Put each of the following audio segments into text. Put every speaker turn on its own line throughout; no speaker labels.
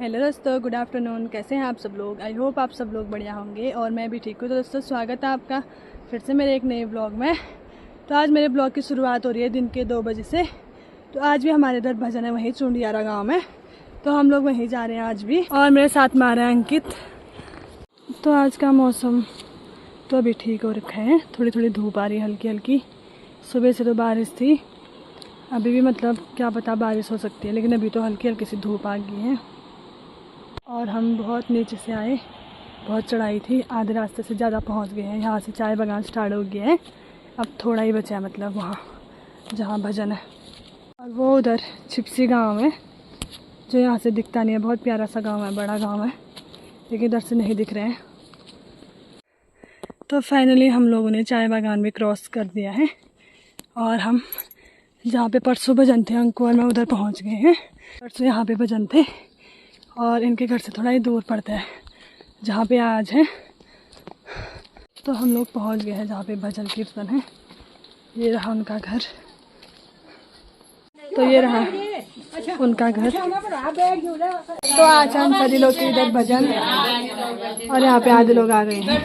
Hello दोस्तों, good afternoon. कैसे हैं आप सब लोग? आई होप आप सब लोग बढ़िया होंगे और मैं भी ठीक हूँ। तो दोस्तों, स्वागत है आपका फिर से मेरे एक नए ब्लॉग में। तो आज मेरे ब्लॉग की शुरुआत हो रही है दिन के 2 बजे से। तो आज भी हमारे इधर भजन है वहीं चुंडियारा गाँव में, तो हम लोग वहीं जा रहे हैं आज भी। और मेरे साथ में आ रहा है अंकित। तो आज का मौसम तो अभी ठीक हो रखा है, थोड़ी थोड़ी धूप आ रही है हल्की हल्की। सुबह से तो बारिश थी, अभी भी मतलब क्या पता बारिश हो सकती है, लेकिन अभी तो हल्की हल्की सी धूप आ गई है। और हम बहुत नीचे से आए, बहुत चढ़ाई थी, आधे रास्ते से ज़्यादा पहुंच गए हैं। यहाँ से चाय बागान स्टार्ट हो गया है, अब थोड़ा ही बचा है मतलब वहाँ जहाँ भजन है। और वो उधर छिपसी गांव है जो यहाँ से दिखता नहीं है, बहुत प्यारा सा गांव है, बड़ा गांव है, लेकिन इधर से नहीं दिख रहे हैं। तो फाइनली हम लोगों ने चाय बागान भी क्रॉस कर दिया है और हम जहाँ पे परसों भजन थे अंकु और मैं उधर पहुँच गए हैं। परसों यहाँ पे भजन थे और इनके घर से थोड़ा ही दूर पड़ता है जहाँ पे आज है। तो हम लोग पहुँच गए हैं जहाँ पे भजन कीर्तन है। ये रहा उनका घर, तो ये रहा उनका घर। तो आज हम सभी लोग के इधर भजन और यहाँ पे आधे लोग आ गए हैं।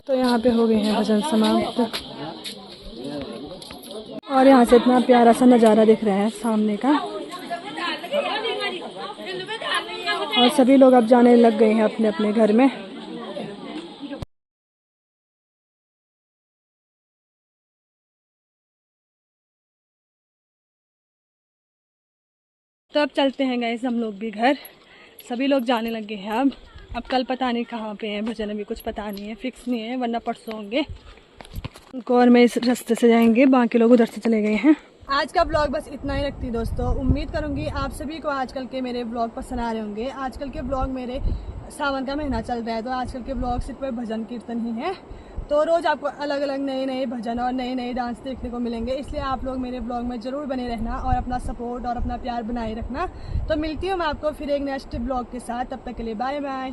तो यहाँ पे हो गए हैं भजन समाप्त और यहाँ से इतना प्यारा सा नज़ारा दिख रहा है सामने का और सभी लोग अब जाने लग गए हैं अपने अपने घर में। तो अब चलते हैं गाइस हम लोग भी घर, सभी लोग जाने लगे हैं अब कल पता नहीं कहाँ पे हैं भजन, अभी कुछ पता नहीं है, फिक्स नहीं है, वरना परसों होंगे उनको और मैं इस रास्ते से जाएंगे, बाकी लोग उधर से चले गए हैं। आज का ब्लॉग बस इतना ही रखती दोस्तों। उम्मीद करूंगी आप सभी को आजकल के मेरे ब्लॉग पसंद आ रहे होंगे। आजकल के ब्लॉग मेरे सावन का महीना चल रहा है तो आजकल के ब्लॉग सिर्फ भजन कीर्तन ही है, तो रोज़ आपको अलग अलग नए नए भजन और नए नए डांस देखने को मिलेंगे, इसलिए आप लोग मेरे ब्लॉग में ज़रूर बने रहना और अपना सपोर्ट और अपना प्यार बनाए रखना। तो मिलती हूँ मैं आपको फिर एक नेक्स्ट ब्लॉग के साथ, तब तक के लिए बाय बाय।